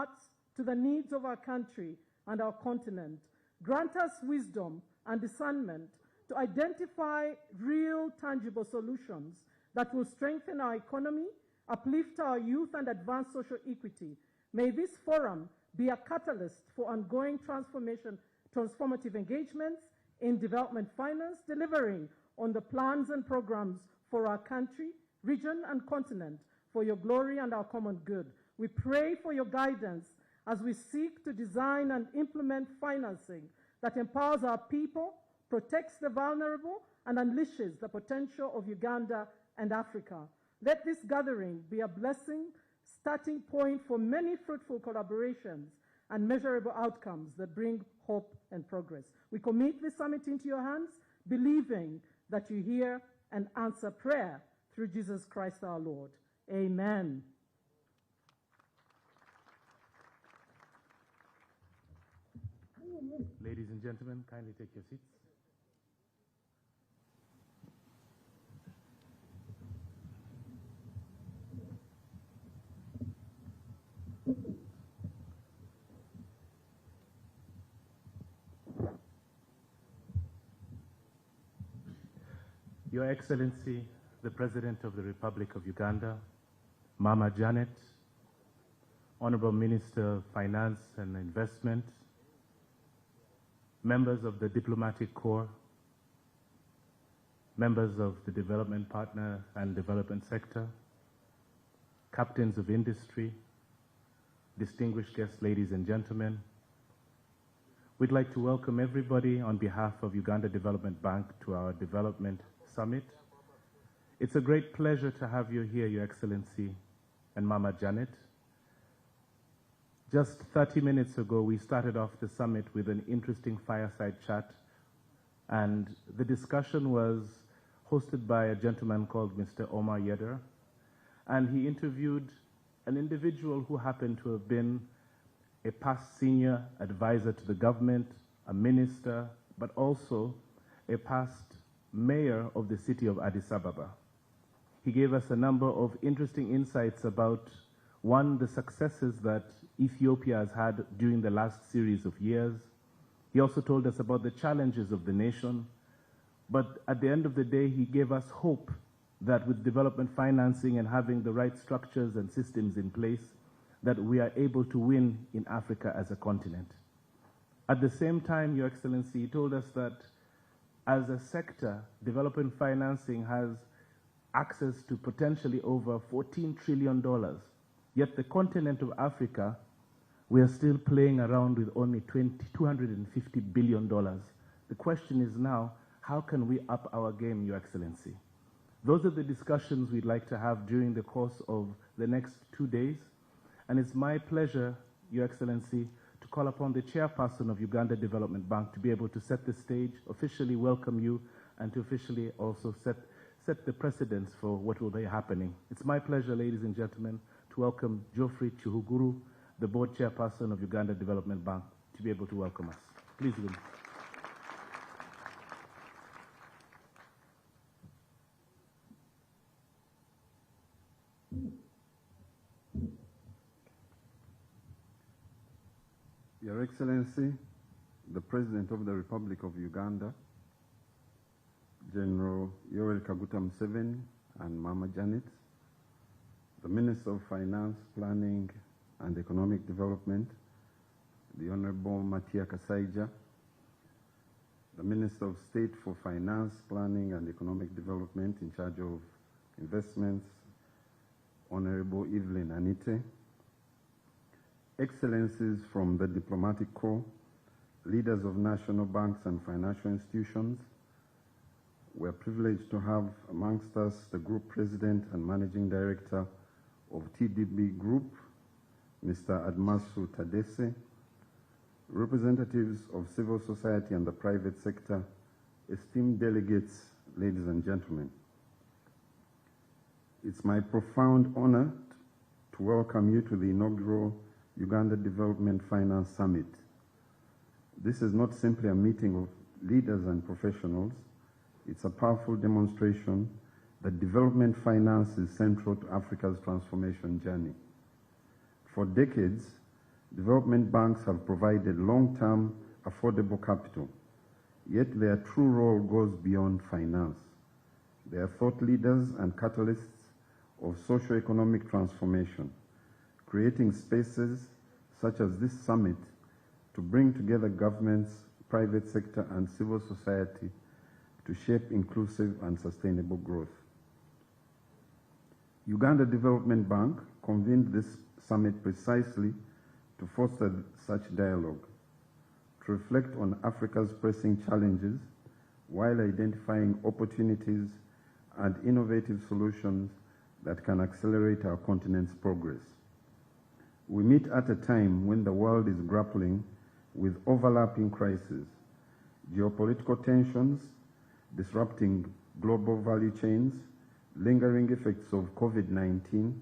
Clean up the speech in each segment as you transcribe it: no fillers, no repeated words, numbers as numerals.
hearts to the needs of our country and our continent. Grant us wisdom and discernment to identify real, tangible solutions that will strengthen our economy, uplift our youth, and advance social equity. May this forum be a catalyst for ongoing transformative engagements in development finance, delivering on the plans and programs for our country, region, and continent, for your glory and our common good. We pray for your guidance as we seek to design and implement financing that empowers our people, protects the vulnerable, and unleashes the potential of Uganda and Africa. Let this gathering be a blessing, starting point for many fruitful collaborations and measurable outcomes that bring hope and progress. We commit this summit into your hands, believing that you hear and answer prayer through Jesus Christ our Lord. Amen. Ladies and gentlemen, kindly take your seats. Your Excellency, the President of the Republic of Uganda, Mama Janet, Honorable Minister of Finance and Investment, members of the Diplomatic Corps, members of the Development Partner and Development Sector, captains of industry, distinguished guests, ladies and gentlemen, we'd like to welcome everybody on behalf of Uganda Development Bank to our Development Summit. It's a great pleasure to have you here, Your Excellency and Mama Janet. Just 30 minutes ago, we started off the summit with an interesting fireside chat, and the discussion was hosted by a gentleman called Mr. Omar Yedder, and he interviewed an individual who happened to have been a past senior advisor to the government, a minister, but also a past mayor of the city of Addis Ababa. He gave us a number of interesting insights about, one, the successes that Ethiopia has had during the last series of years. He also told us about the challenges of the nation. But at the end of the day, he gave us hope that with development financing and having the right structures and systems in place, that we are able to win in Africa as a continent. At the same time, Your Excellency, he told us that as a sector, development financing has access to potentially over $14 trillion. Yet the continent of Africa, we are still playing around with only $250 billion. The question is now, how can we up our game, Your Excellency? Those are the discussions we'd like to have during the course of the next 2 days. And it's my pleasure, Your Excellency, to call upon the chairperson of Uganda Development Bank to be able to set the stage, officially welcome you, and to officially also set the precedence for what will be happening. It's my pleasure, ladies and gentlemen, to welcome Geoffrey Chihuguru, the board chairperson of Uganda Development Bank, to be able to welcome us. Please begin. Your Excellency, the President of the Republic of Uganda, General Yoweri Kaguta Museveni and Mama Janet, the Minister of Finance, Planning and Economic Development, the Honorable Matia Kasaija, the Minister of State for Finance, Planning and Economic Development in charge of investments, Honorable Evelyn Anite, Excellencies from the Diplomatic Corps, leaders of national banks and financial institutions. We are privileged to have amongst us the Group President and Managing Director of TDB Group, Mr. Admasu Tadese, representatives of civil society and the private sector, esteemed delegates, ladies and gentlemen. It's my profound honor to welcome you to the inaugural Uganda Development Finance Summit. This is not simply a meeting of leaders and professionals. It's a powerful demonstration that development finance is central to Africa's transformation journey. For decades, development banks have provided long-term, affordable capital, yet their true role goes beyond finance. They are thought leaders and catalysts of socio-economic transformation, creating spaces such as this summit to bring together governments, private sector, and civil society to shape inclusive and sustainable growth. Uganda Development Bank convened this summit precisely to foster such dialogue, to reflect on Africa's pressing challenges while identifying opportunities and innovative solutions that can accelerate our continent's progress. We meet at a time when the world is grappling with overlapping crises, geopolitical tensions, disrupting global value chains, lingering effects of COVID-19,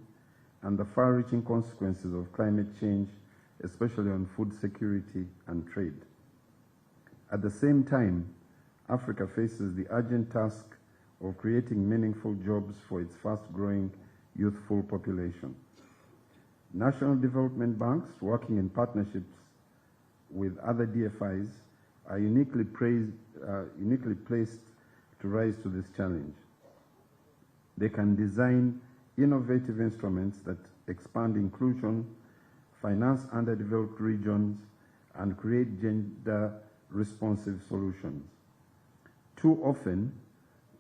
and the far-reaching consequences of climate change, especially on food security and trade. At the same time, Africa faces the urgent task of creating meaningful jobs for its fast-growing youthful population. National development banks working in partnerships with other DFIs are uniquely placed to rise to this challenge. They can design innovative instruments that expand inclusion, finance underdeveloped regions, and create gender-responsive solutions. Too often,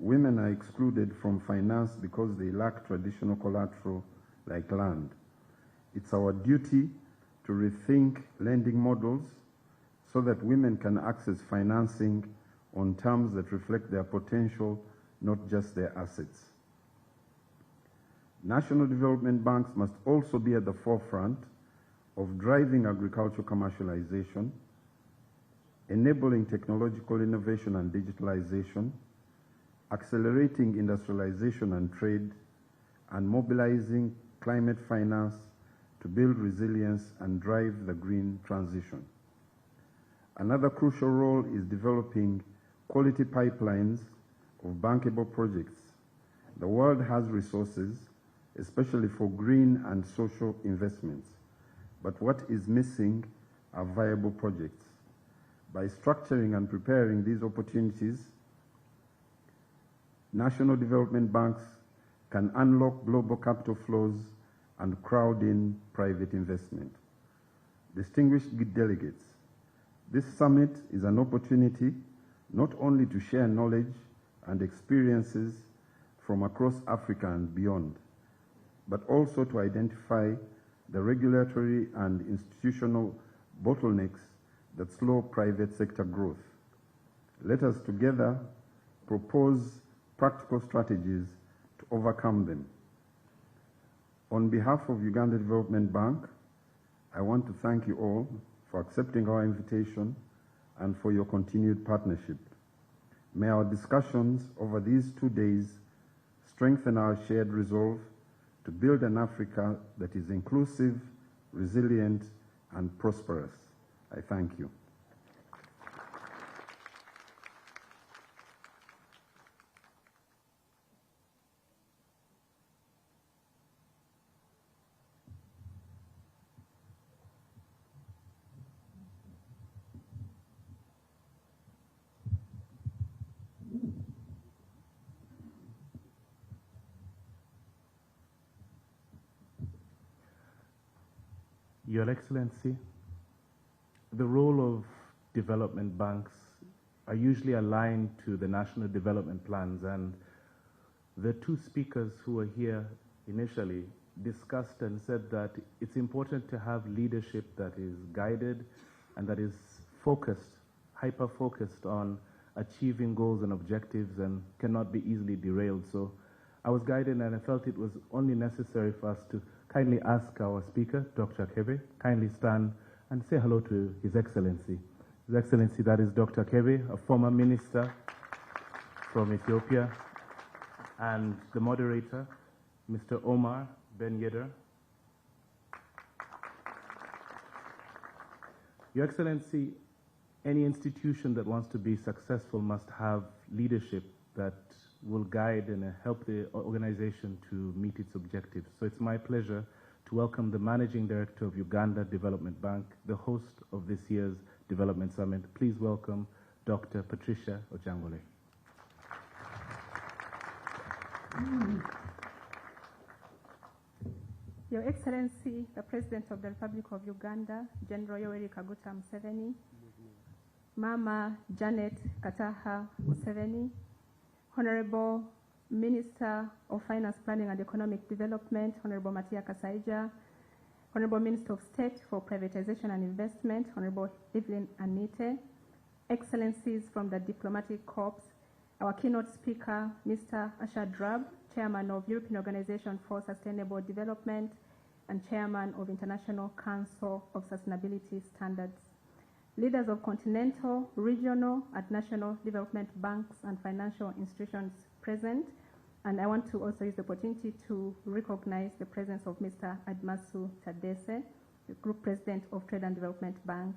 women are excluded from finance because they lack traditional collateral like land. It's our duty to rethink lending models so that women can access financing on terms that reflect their potential, not just their assets. National development banks must also be at the forefront of driving agricultural commercialization, enabling technological innovation and digitalization, accelerating industrialization and trade, and mobilizing climate finance to build resilience and drive the green transition. Another crucial role is developing quality pipelines of bankable projects. The world has resources, especially for green and social investments, but what is missing are viable projects. By structuring and preparing these opportunities, national development banks can unlock global capital flows and crowd in private investment. Distinguished delegates, this summit is an opportunity not only to share knowledge and experiences from across Africa and beyond, but also to identify the regulatory and institutional bottlenecks that slow private sector growth. Let us together propose practical strategies to overcome them. On behalf of Uganda Development Bank, I want to thank you all for accepting our invitation and for your continued partnership. May our discussions over these 2 days strengthen our shared resolve to build an Africa that is inclusive, resilient, and prosperous. I thank you. Your Excellency, the role of development banks are usually aligned to the national development plans, and the two speakers who were here initially discussed and said that it's important to have leadership that is guided and that is focused, hyper-focused on achieving goals and objectives and cannot be easily derailed. So I was guided and I felt it was only necessary for us to kindly ask our speaker, Dr. Kebe, kindly stand and say hello to His Excellency. His Excellency, that is Dr. Kebe, a former minister from Ethiopia, and the moderator, Mr. Omar Ben Yedder. Your Excellency, any institution that wants to be successful must have leadership that will guide and help the organization to meet its objectives. So it's my pleasure to welcome the Managing Director of Uganda Development Bank, the host of this year's Development Summit. Please welcome Dr. Patricia Ojangole. Your Excellency, the President of the Republic of Uganda, General Yoweri Kaguta Museveni, Mama Janet Kataha Museveni, Honorable Minister of Finance, Planning and Economic Development, Honorable Matia Kasaija, Honorable Minister of State for Privatization and Investment, Honorable Evelyn Anite, Excellencies from the Diplomatic Corps, our keynote speaker, Mr. Ashad Drab, Chairman of European Organization for Sustainable Development and Chairman of International Council of Sustainability Standards, leaders of continental, regional, and national development banks and financial institutions present. And I want to also use the opportunity to recognize the presence of Mr. Admasu Tadese, the Group President of Trade and Development Bank,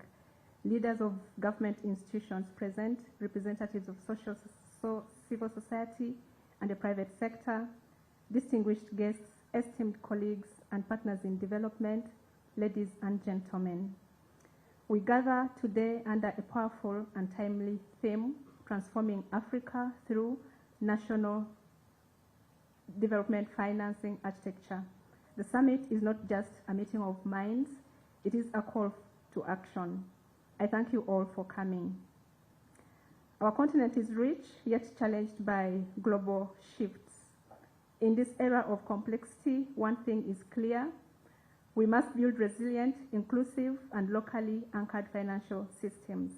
leaders of government institutions present, representatives of civil society and the private sector, distinguished guests, esteemed colleagues and partners in development, ladies and gentlemen. We gather today under a powerful and timely theme, transforming Africa through national development financing architecture. The summit is not just a meeting of minds, it is a call to action. I thank you all for coming. Our continent is rich, yet challenged by global shifts. In this era of complexity, one thing is clear. We must build resilient, inclusive, and locally anchored financial systems.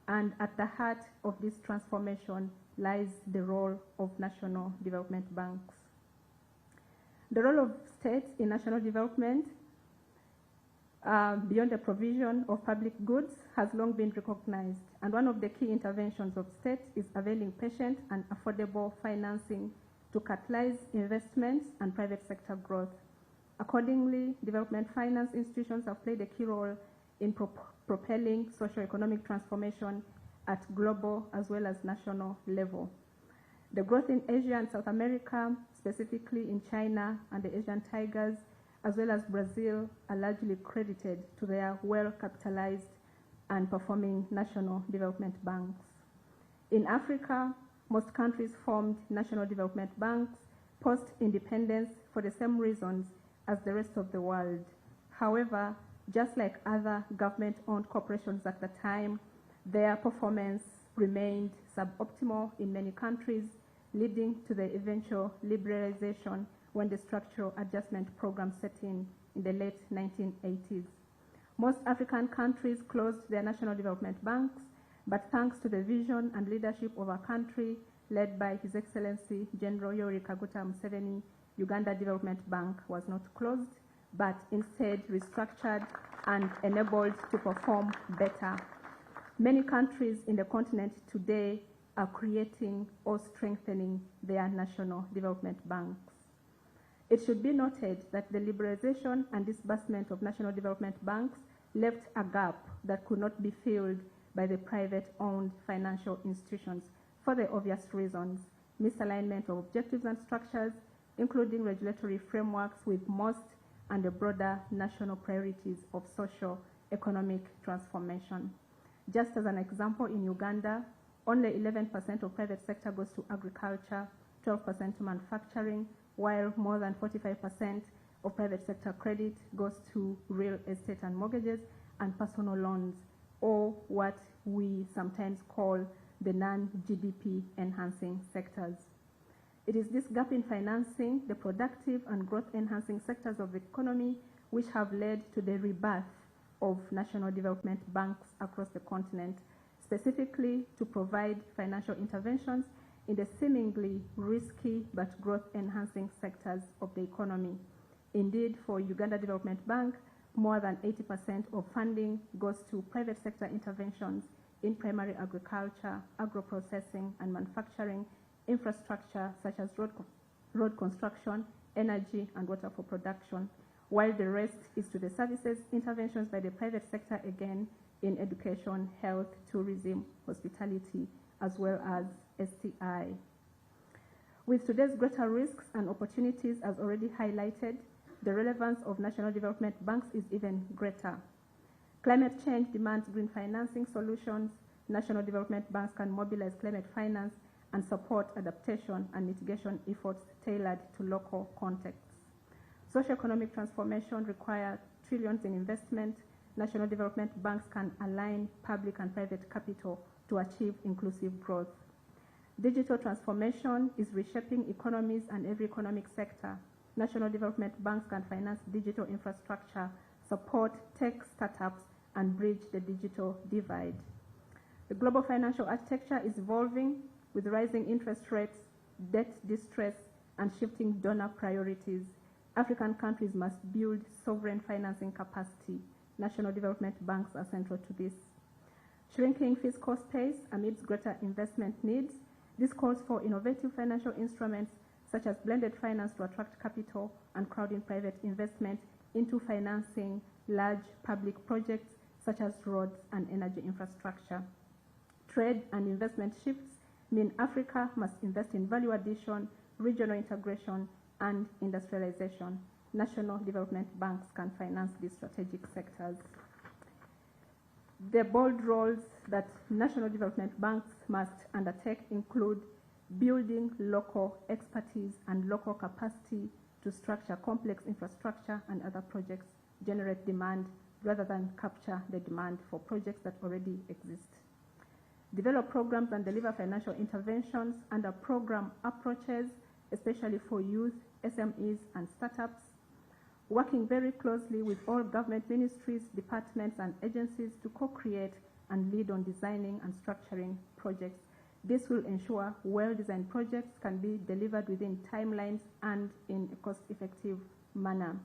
And at the heart of this transformation lies the role of national development banks. The role of states in national development, beyond the provision of public goods, has long been recognized. And one of the key interventions of states is availing patient and affordable financing to catalyze investments and private sector growth. Accordingly, development finance institutions have played a key role in propelling socio-economic transformation at global as well as national level. The growth in Asia and South America, specifically in China and the Asian tigers, as well as Brazil, are largely credited to their well-capitalized and performing national development banks. In Africa, most countries formed national development banks post-independence for the same reasons as the rest of the world. However, just like other government-owned corporations at the time, their performance remained suboptimal in many countries, leading to the eventual liberalization when the structural adjustment program set in the late 1980s. Most African countries closed their national development banks, but thanks to the vision and leadership of our country, led by His Excellency General Yoweri Kaguta Museveni, Uganda Development Bank was not closed, but instead restructured and enabled to perform better. Many countries in the continent today are creating or strengthening their national development banks. It should be noted that the liberalization and disbursement of national development banks left a gap that could not be filled by the private-owned financial institutions for the obvious reasons: misalignment of objectives and structures, including regulatory frameworks with most and the broader national priorities of socio-economic transformation. Just as an example, in Uganda, only 11% of private sector goes to agriculture, 12% to manufacturing, while more than 45% of private sector credit goes to real estate and mortgages and personal loans, or what we sometimes call the non-GDP enhancing sectors. It is this gap in financing the productive and growth-enhancing sectors of the economy which have led to the rebirth of national development banks across the continent, specifically to provide financial interventions in the seemingly risky but growth-enhancing sectors of the economy. Indeed, for Uganda Development Bank, more than 80% of funding goes to private sector interventions in primary agriculture, agro-processing and manufacturing, infrastructure such as road construction, energy and water for production, while the rest is to the services interventions by the private sector, again in education, health, tourism, hospitality, as well as STI. With today's greater risks and opportunities as already highlighted, the relevance of national development banks is even greater. Climate change demands green financing solutions. National development banks can mobilize climate finance and support adaptation and mitigation efforts tailored to local contexts. Socioeconomic transformation requires trillions in investment. National development banks can align public and private capital to achieve inclusive growth. Digital transformation is reshaping economies and every economic sector. National development banks can finance digital infrastructure, support tech startups, and bridge the digital divide. The global financial architecture is evolving with rising interest rates, debt distress, and shifting donor priorities. African countries must build sovereign financing capacity. National development banks are central to this. Shrinking fiscal space amidst greater investment needs. This calls for innovative financial instruments such as blended finance to attract capital and crowding private investment into financing large public projects such as roads and energy infrastructure. Trade and investment shifts mean Africa must invest in value addition, regional integration, and industrialization. National development banks can finance these strategic sectors. The bold roles that national development banks must undertake include building local expertise and local capacity to structure complex infrastructure and other projects, generate demand rather than capture the demand for projects that already exist. Develop programs and deliver financial interventions under program approaches, especially for youth, SMEs, and startups. Working very closely with all government ministries, departments, and agencies to co-create and lead on designing and structuring projects. This will ensure well-designed projects can be delivered within timelines and in a cost-effective manner.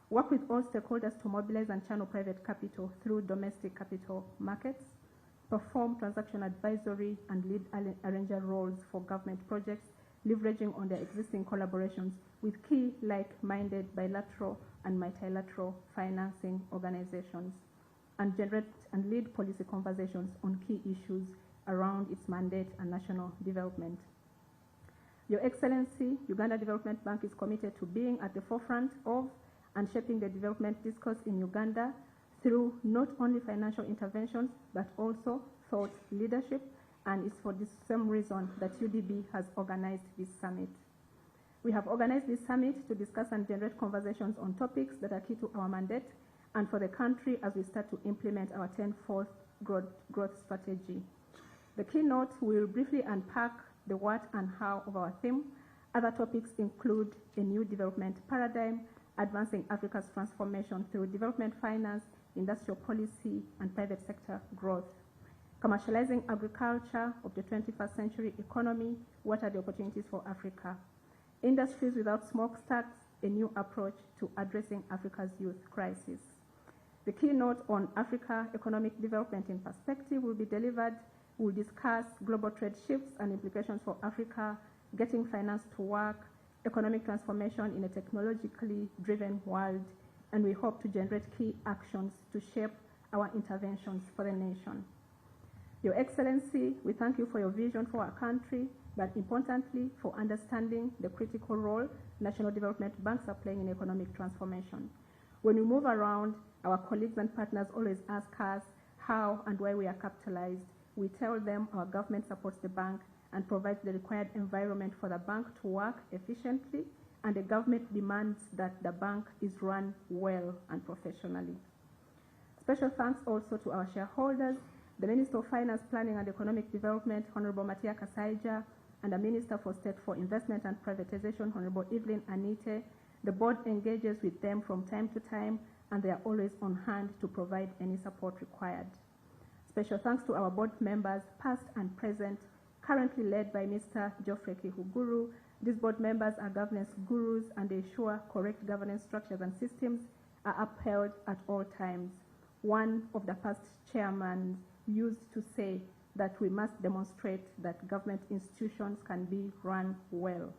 Work with all stakeholders to mobilize and channel private capital through domestic capital markets. Perform transaction advisory and lead arranger roles for government projects, leveraging on their existing collaborations with key like-minded bilateral and multilateral financing organizations, and generate and lead policy conversations on key issues around its mandate and national development. Your Excellency, Uganda Development Bank is committed to being at the forefront of and shaping the development discourse in Uganda through not only financial interventions, but also thought leadership, and it's for this same reason that UDB has organized this summit. We have organized this summit to discuss and generate conversations on topics that are key to our mandate and for the country as we start to implement our 10-fold growth strategy. The keynote will briefly unpack the what and how of our theme. Other topics include a new development paradigm, advancing Africa's transformation through development finance, industrial policy, and private sector growth. Commercializing agriculture of the 21st century economy, what are the opportunities for Africa? Industries without smokestacks, a new approach to addressing Africa's youth crisis. The keynote on Africa economic development in perspective will be delivered. We'll discuss global trade shifts and implications for Africa, getting finance to work, economic transformation in a technologically driven world, and we hope to generate key actions to shape our interventions for the nation. Your Excellency, we thank you for your vision for our country, but importantly, for understanding the critical role national development banks are playing in economic transformation. When we move around, our colleagues and partners always ask us how and why we are capitalized. We tell them our government supports the bank and provides the required environment for the bank to work efficiently, and the government demands that the bank is run well and professionally. Special thanks also to our shareholders, the Minister of Finance, Planning and Economic Development, Honorable Matia Kasaija, and the Minister for State for Investment and Privatization, Honorable Evelyn Anite. The board engages with them from time to time, and they are always on hand to provide any support required. Special thanks to our board members, past and present, currently led by Mr. Geoffrey Kihuguru. These board members are governance gurus, and they ensure correct governance structures and systems are upheld at all times. One of the past chairmen used to say that we must demonstrate that government institutions can be run well.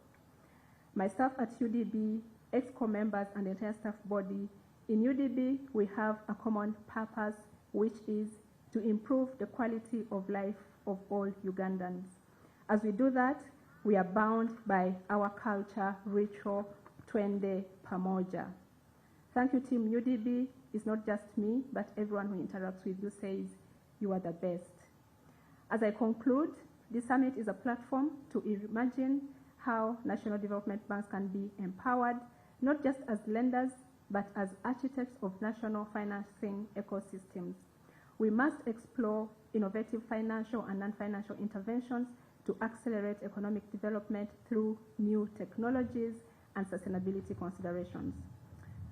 My staff at UDB, EXCO members, and the entire staff body, in UDB we have a common purpose, which is to improve the quality of life of all Ugandans. As we do that, we are bound by our culture, ritual, twende pamoja. Thank you, Team UDB. It's not just me, but everyone who interacts with you says you are the best. As I conclude, this summit is a platform to imagine how national development banks can be empowered, not just as lenders, but as architects of national financing ecosystems. We must explore innovative financial and non-financial interventions to accelerate economic development through new technologies and sustainability considerations.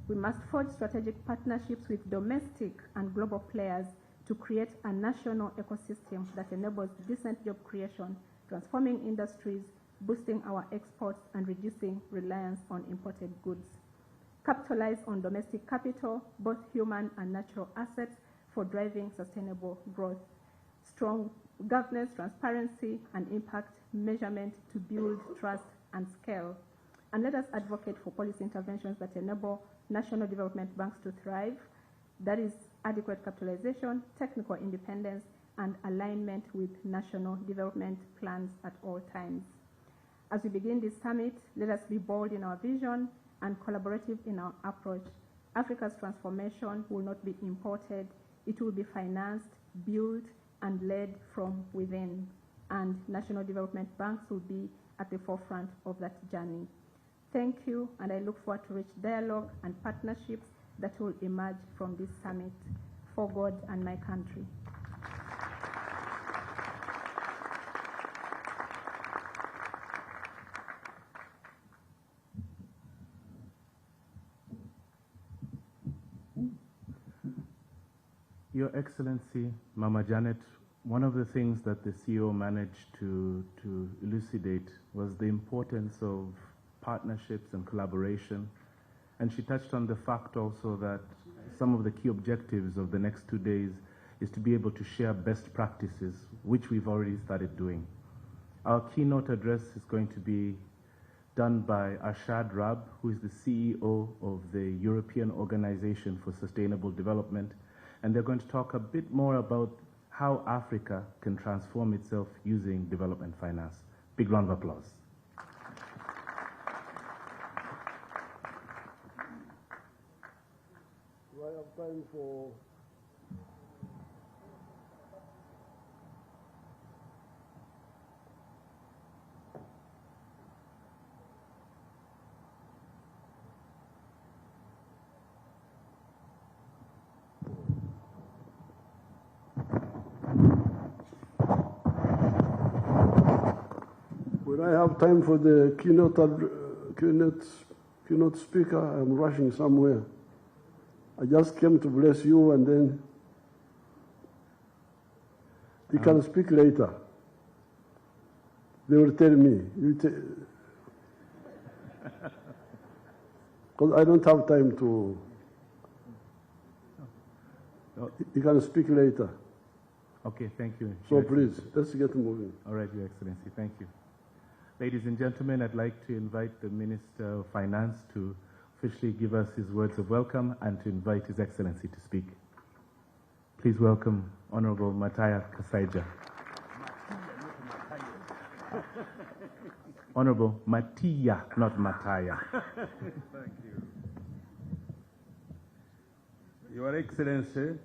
We must forge strategic partnerships with domestic and global players to create a national ecosystem that enables decent job creation, transforming industries, boosting our exports, and reducing reliance on imported goods. Capitalize on domestic capital, both human and natural assets, for driving sustainable growth. Strong governance, transparency, and impact measurement to build trust and scale. And let us advocate for policy interventions that enable national development banks to thrive. That is adequate capitalization, technical independence, and alignment with national development plans at all times. As we begin this summit, let us be bold in our vision and collaborative in our approach. Africa's transformation will not be imported. It will be financed, built, and led from within. And national development banks will be at the forefront of that journey. Thank you, and I look forward to rich dialogue and partnerships that will emerge from this summit for God and my country. Your Excellency, Mama Janet, one of the things that the CEO managed to elucidate was the importance of partnerships and collaboration. And she touched on the fact also that some of the key objectives of the next 2 days is to be able to share best practices, which we've already started doing. Our keynote address is going to be done by Arshad Rab, who is the CEO of the European Organization for Sustainable Development. And they're going to talk a bit more about how Africa can transform itself using development finance. Big round of applause. Do I have time for... When I have time for the keynote speaker, I'm rushing somewhere. I just came to bless you, and then you can speak later. They will tell me. Because I don't have time to. You can speak later. Okay, thank you. So please, let's get moving. All right, Your Excellency, thank you. Ladies and gentlemen, I'd like to invite the Minister of Finance to officially give us his words of welcome and to invite His Excellency to speak. Please welcome Honorable Mataya Kasaija. Honorable Matia, not Mataya. Thank you. Your Excellency,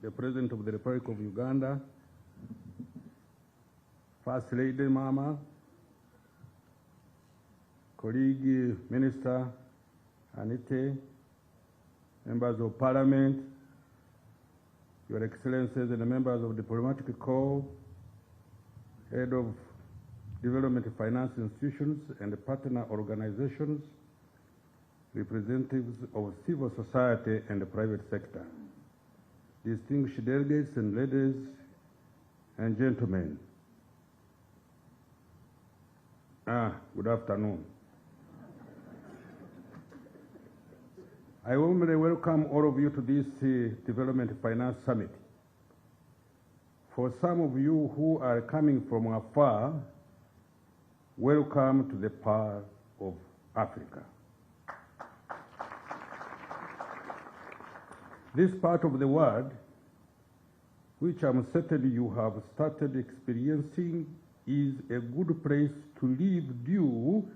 the President of the Republic of Uganda, First Lady Mama, colleague Minister Anite, members of Parliament, Your Excellencies and the members of the Diplomatic Corps, Head of Development Finance Institutions and partner organizations, representatives of civil society and the private sector, distinguished delegates and ladies and gentlemen. Good afternoon. I warmly welcome all of you to this Development Finance Summit. For some of you who are coming from afar, welcome to the Pearl of Africa. This part of the world, which I'm certain you have started experiencing, is a good place to live due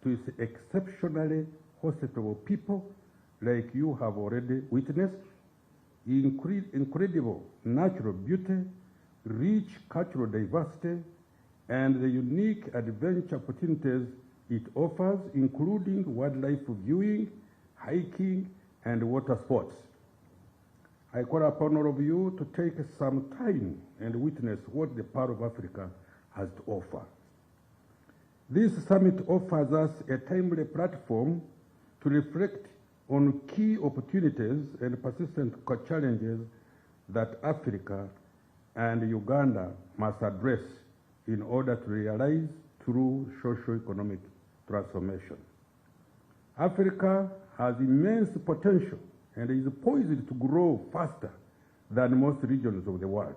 to its exceptionally hospitable people like you have already witnessed, incredible natural beauty, rich cultural diversity, and the unique adventure opportunities it offers, including wildlife viewing, hiking, and water sports. I call upon all of you to take some time and witness what the Pearl of Africa has to offer. This summit offers us a timely platform to reflect on key opportunities and persistent challenges that Africa and Uganda must address in order to realize true socio-economic transformation. Africa has immense potential and is poised to grow faster than most regions of the world.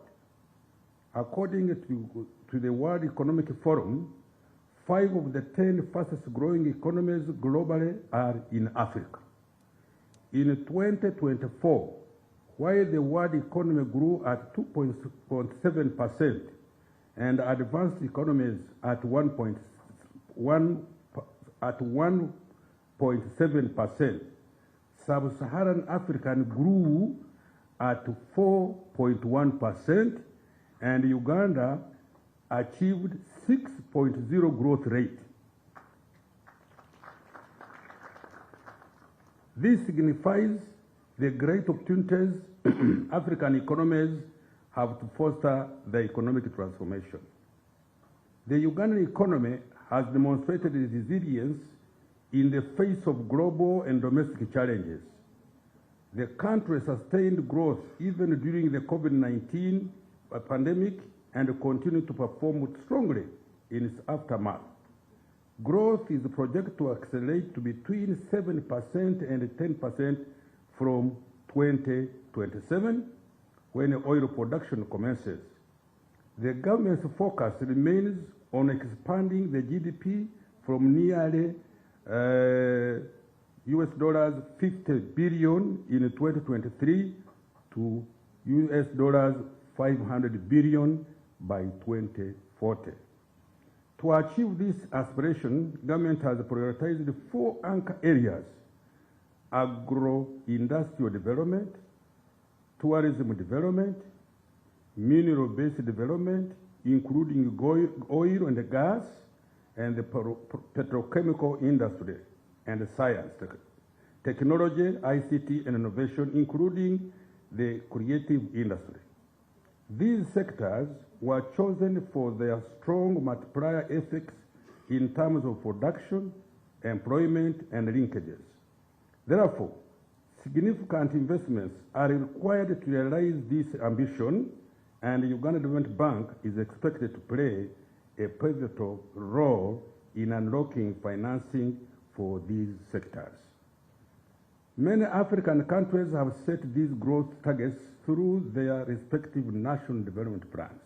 According to the World Economic Forum, 5 of the 10 fastest growing economies globally are in Africa. In 2024, while the world economy grew at 2.7% and advanced economies at 1.7%, Sub-Saharan Africa grew at 4.1%, and Uganda achieved 6.0 growth rate. This signifies the great opportunities African economies have to foster the economic transformation. The Ugandan economy has demonstrated resilience in the face of global and domestic challenges. The country sustained growth even during the COVID-19 pandemic and continued to perform strongly in its aftermath. Growth is projected to accelerate to between 7% and 10% from 2027, when oil production commences. The government's focus remains on expanding the GDP from nearly $50 billion in 2023 to $500 billion by 2040. To achieve this aspiration, government has prioritized 4 anchor areas: agro-industrial development, tourism development, mineral-based development, including oil and gas, and the petrochemical industry, and science, technology, ICT, and innovation, including the creative industry. These sectors were chosen for their strong multiplier effects in terms of production, employment, and linkages. Therefore, significant investments are required to realize this ambition, and the Uganda Development Bank is expected to play a pivotal role in unlocking financing for these sectors. Many African countries have set these growth targets through their respective national development plans.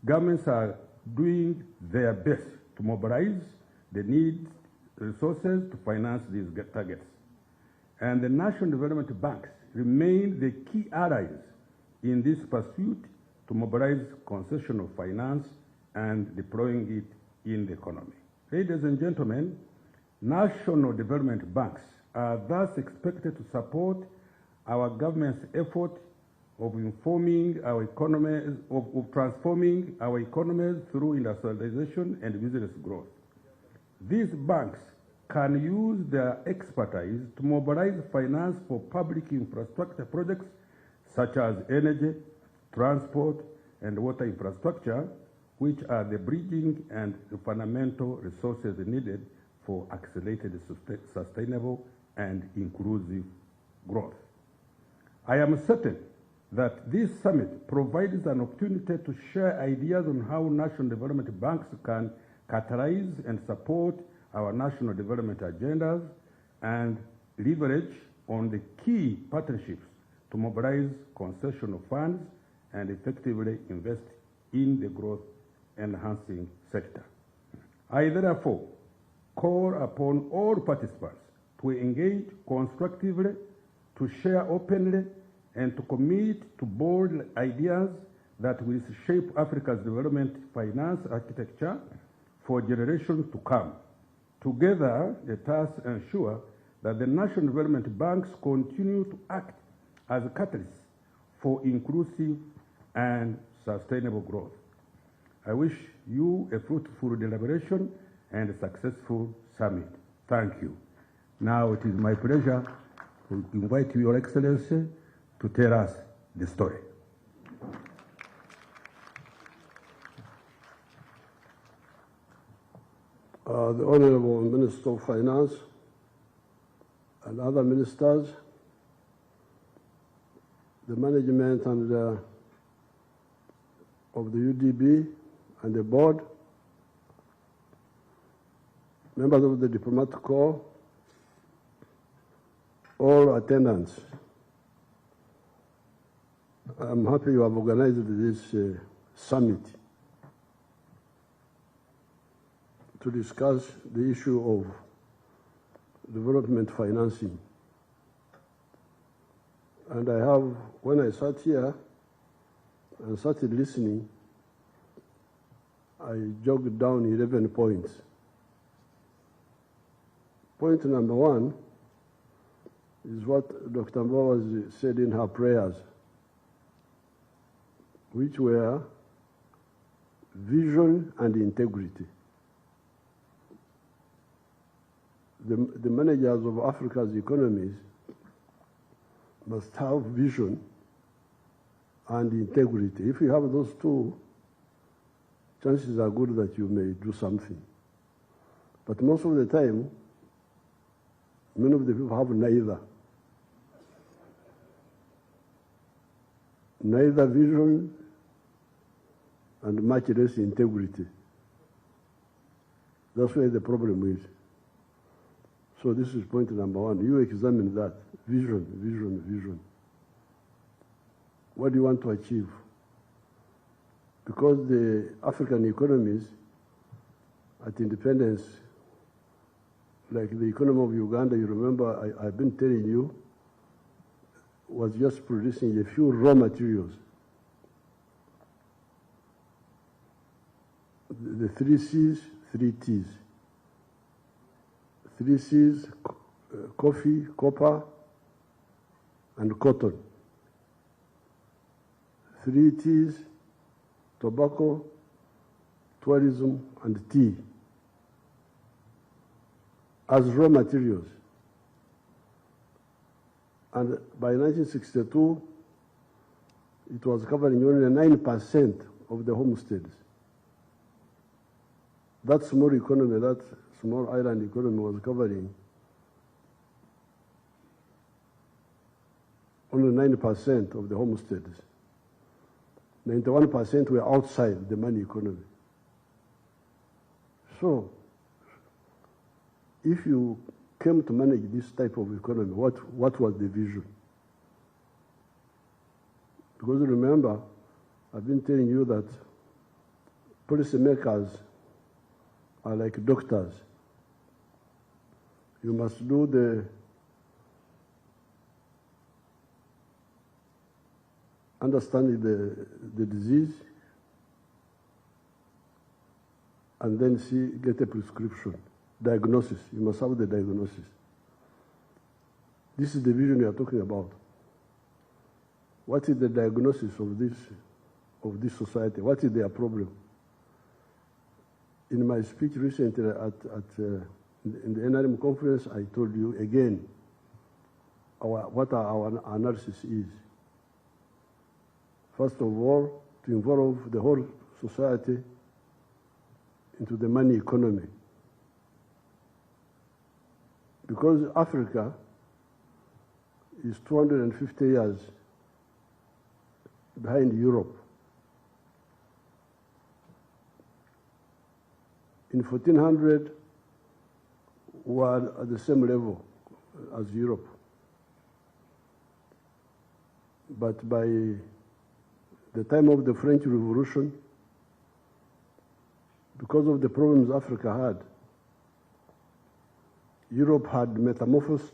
Governments are doing their best to mobilize the needed resources to finance these targets. And the national development banks remain the key allies in this pursuit to mobilize concessional finance and deploying it in the economy. Ladies and gentlemen, national development banks are thus expected to support our government's effort of transforming our economies through industrialization and business growth. These banks can use their expertise to mobilize finance for public infrastructure projects such as energy, transport, and water infrastructure, which are the bridging and the fundamental resources needed for accelerated, sustainable, and inclusive growth. I am certain that this summit provides an opportunity to share ideas on how national development banks can catalyze and support our national development agendas and leverage on the key partnerships to mobilize concessional funds and effectively invest in the growth-enhancing sector. I therefore call upon all participants to engage constructively, to share openly, and to commit to bold ideas that will shape Africa's development finance architecture for generations to come. Together, let us ensure that the national development banks continue to act as catalysts for inclusive and sustainable growth. I wish you a fruitful deliberation and a successful summit. Thank you. Now it is my pleasure to invite you, Your Excellency, to tell us the story. The Honorable Minister of Finance and other ministers, the management and of the UDB and the board, members of the diplomatic corps, all attendants. I'm happy you have organized this summit to discuss the issue of development financing. And I have, when I sat here and started listening, I jogged down 11 points. Point number one is what Dr. Mbawa said in her prayers, which were vision and integrity. The managers of Africa's economies must have vision and integrity. If you have those two, chances are good that you may do something. But most of the time, many of the people have neither. Neither vision and much less integrity. That's where the problem is. So this is point number one. You examine that. Vision, vision, vision. What do you want to achieve? Because the African economies at independence, like the economy of Uganda, you remember I've been telling you, was just producing a few raw materials. The 3 C's, 3 T's. 3 C's, coffee, copper, and cotton. 3 T's, tobacco, tourism, and tea as raw materials. And by 1962, it was covering only 9% of the homesteads. That small economy, that small island economy was covering only 9% of the homesteads. 91% were outside the money economy. So, if you came to manage this type of economy, what was the vision? Because remember, I've been telling you that policymakers are like doctors. You must do the understanding the disease and then get a prescription. Diagnosis. You must have the diagnosis. This is the vision we are talking about. What is the diagnosis of this society? What is their problem? In my speech recently in the NRM conference, I told you again what our analysis is. First of all, to involve the whole society into the money economy. Because Africa is 250 years behind Europe. In 1400, we were at the same level as Europe. But by the time of the French Revolution, because of the problems Africa had, Europe had metamorphosed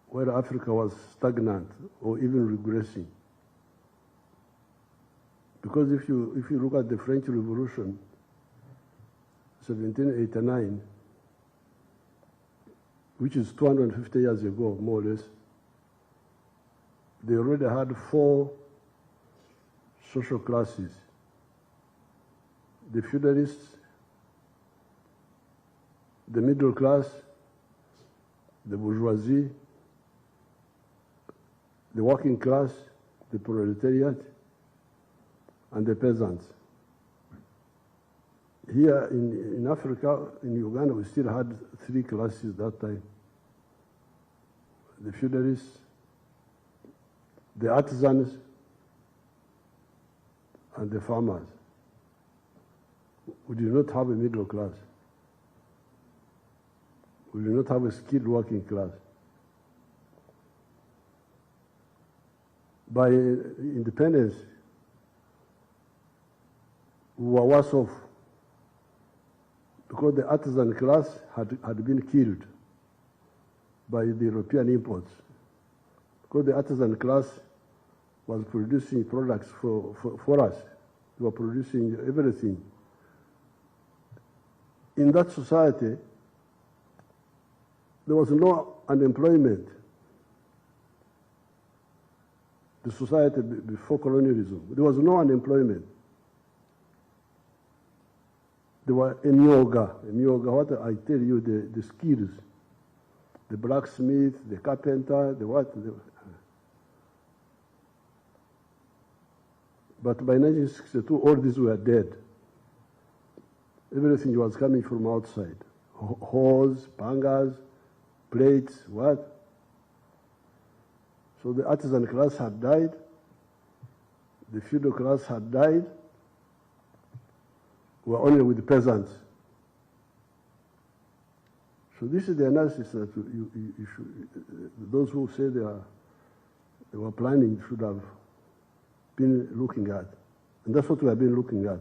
where Africa was stagnant or even regressing. Because if you look at the French Revolution, 1789, which is 250 years ago, more or less, they already had 4 social classes: the feudalists, the middle class, the bourgeoisie, the working class, the proletariat, and the peasants. Here in Africa, in Uganda, we still had 3 classes that time: the feudalists, the artisans, and the farmers. We did not have a middle class. We did not have a skilled working class. By independence, we were worse off because the artisan class had been killed by the European imports. Because the artisan class was producing products for us. They were producing everything. In that society, there was no unemployment. The society before colonialism, there was no unemployment. There were emyoga, what I tell you, the skills, the blacksmith, the carpenter, the what. But by 1962, all these were dead. Everything was coming from outside. Hoes, pangas, plates, what? So the artisan class had died, the feudal class had died, we were only with the peasants. So this is the analysis that you should, those who say they were planning should have been looking at. And that's what we have been looking at.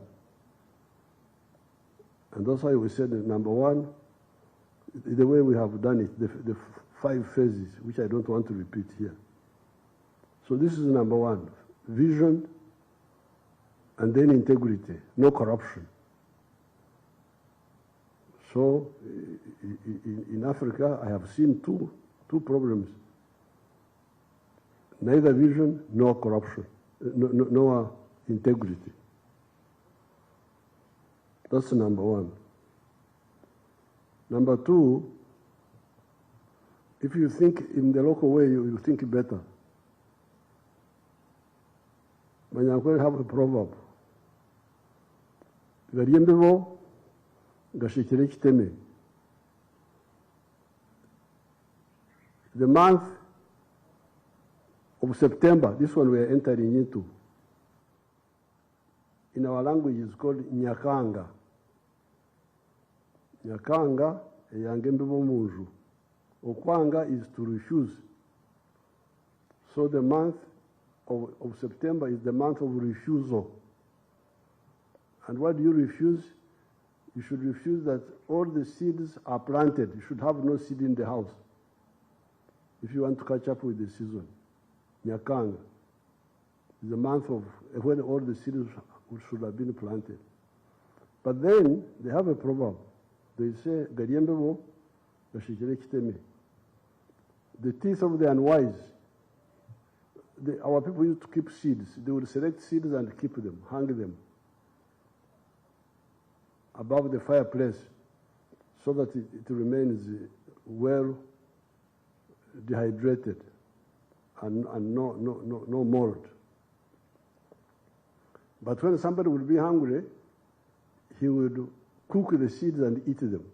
And that's why we said that number 1, the way we have done it, the 5 phases, which I don't want to repeat here. So this is number 1, vision, and then integrity, no corruption. So in Africa, I have seen two problems: neither vision nor corruption, no integrity. That's number 1. Number 2, if you think in the local way, you think better. Banyankole have a proverb: Gariembevo gashikire kiteme. The month of September, this one we are entering into, in our language is called Nyakanga. Nyakanga, eyangembevo munju. Okwanga is to refuse. So the month of September is the month of refusal. And what do you refuse? You should refuse that all the seeds are planted. You should have no seed in the house if you want to catch up with the season. Nyakanga is the month of when all the seeds should have been planted. But then they have a proverb. They say, Gariembevo gashikire kiteme. The teeth of the unwise. Our people used to keep seeds. They would select seeds and keep them, hang them above the fireplace so that it remains well dehydrated and no mold. But when somebody would be hungry, he would cook the seeds and eat them.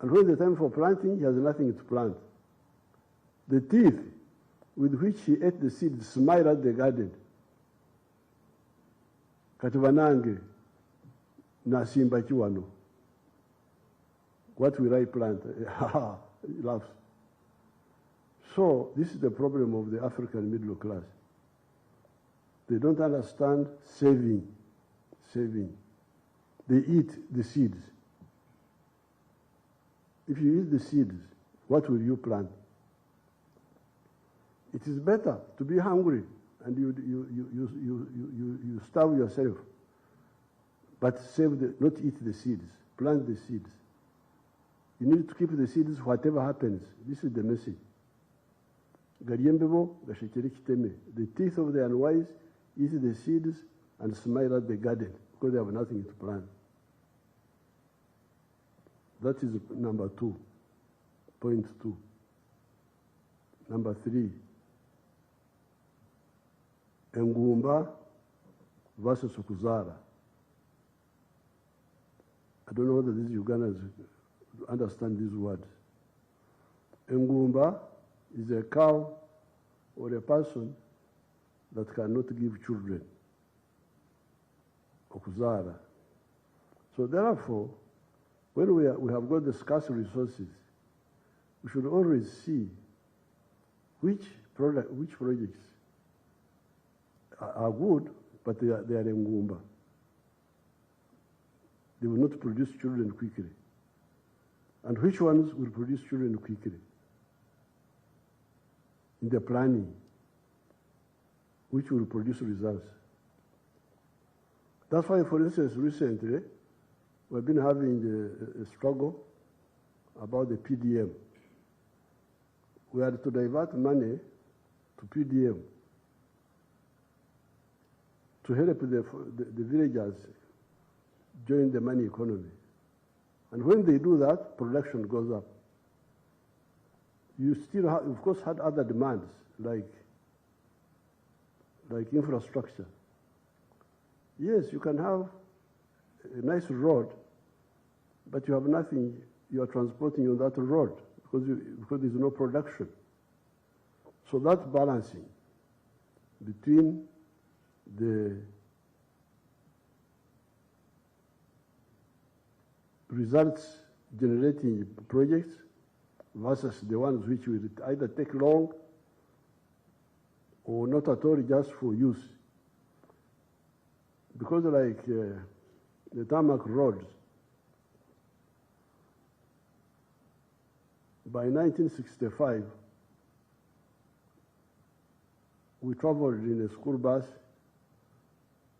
And when the time for planting, he has nothing to plant. The teeth with which he ate the seeds smiled at the garden. Kativanange nasimba chiwano. What will I plant? He laughs. So this is the problem of the African middle class. They don't understand saving. They eat the seeds. If you eat the seeds, what will you plant? It is better to be hungry and you starve yourself but not eat the seeds, plant the seeds. You need to keep the seeds whatever happens. This is the message. The teeth of the unwise eat the seeds and smile at the garden because they have nothing to plant. That is number 2, point 2. Number 3, Engumba versus Kuzara. I don't know whether these Ugandans understand these words. Engumba is a cow or a person that cannot give children. Okuzara. So therefore, when we have got the scarce resources, we should always see which projects are good, but they are Engumba. They will not produce children quickly. And which ones will produce children quickly? In the planning, which will produce results. That's why, for instance, recently, we've been having a struggle about the PDM. We had to divert money to PDM to help the villagers join the money economy. And when they do that, production goes up. You still, of course, had other demands like infrastructure. Yes, you can have a nice road, but you have nothing you are transporting on that road because there's no production. So that's balancing between the results generating projects versus the ones which will either take long or not at all, just for use. Because like the tarmac roads, by 1965, we traveled in a school bus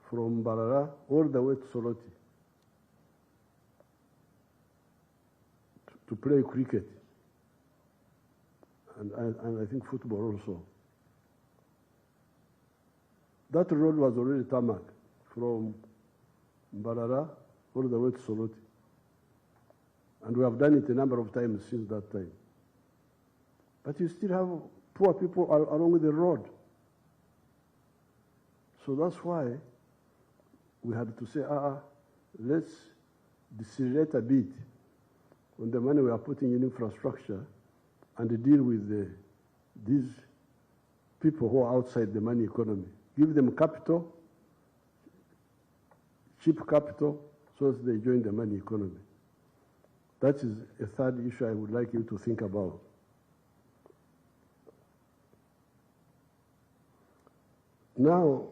from Barara all the way to Soroti to play cricket and I think football also. That road was already tarmac from Barara all the way to Soroti. And we have done it a number of times since that time. But you still have poor people along the road. So that's why we had to say, let's decelerate a bit on the money we are putting in infrastructure and deal with these people who are outside the money economy. Give them capital, cheap capital, so that they join the money economy. That is a third issue I would like you to think about. Now,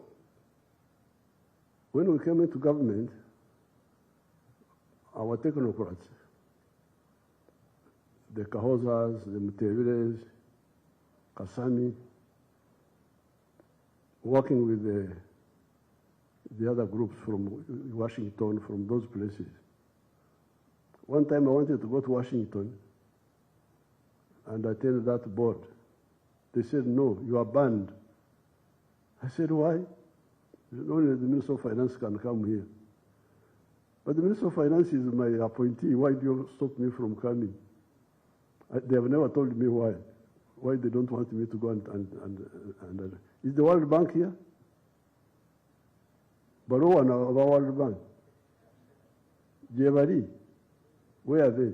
when we came into government, our technocrats, the Kahozas, the Muteviles, Kasami, working with the other groups from Washington, from those places. One time I wanted to go to Washington and attend that board. They said, no, you are banned. I said, why? Only the Minister of Finance can come here. But the Minister of Finance is my appointee. Why do you stop me from coming? They have never told me why. Why they don't want me to go and is the World Bank here? Baroa na World Bank. Jebari. Where are they?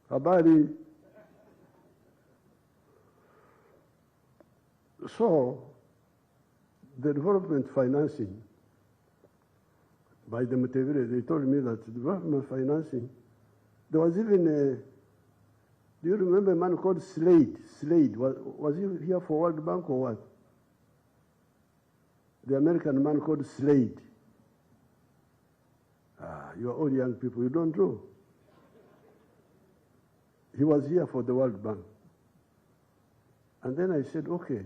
Habari. So, the development financing by the Muteviles, they told me that the development financing, there was even a, do you remember a man called Slade? Slade, was he here for World Bank or what? The American man called Slade. You are all young people, you don't know. He was here for the World Bank. And then I said, okay,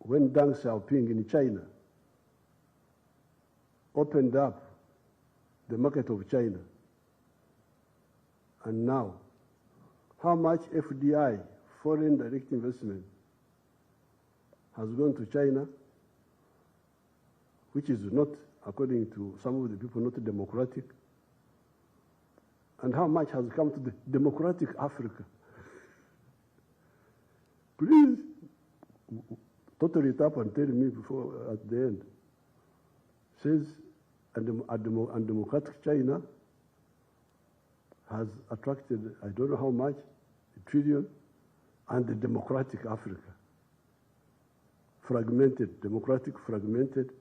when Deng Xiaoping in China opened up the market of China, and now how much FDI, foreign direct investment, has gone to China, which is not, according to some of the people, not democratic, and how much has come to the democratic Africa. Please total it up and tell me before at the end. Says, and democratic China has attracted, I don't know how much, $1 trillion, and the democratic Africa, fragmented, democratic fragmented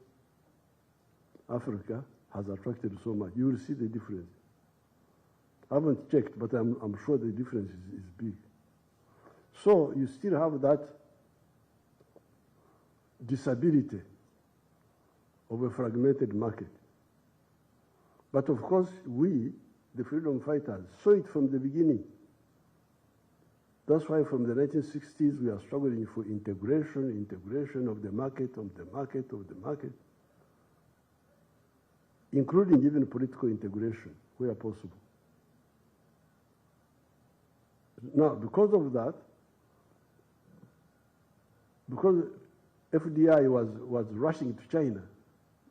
Africa has attracted so much. You will see the difference. I haven't checked, but I'm sure the difference is big. So you still have that disability of a fragmented market. But of course, we, the freedom fighters, saw it from the beginning. That's why from the 1960s, we are struggling for integration of the market, including even political integration, where possible. Now, because of that, because FDI was rushing to China,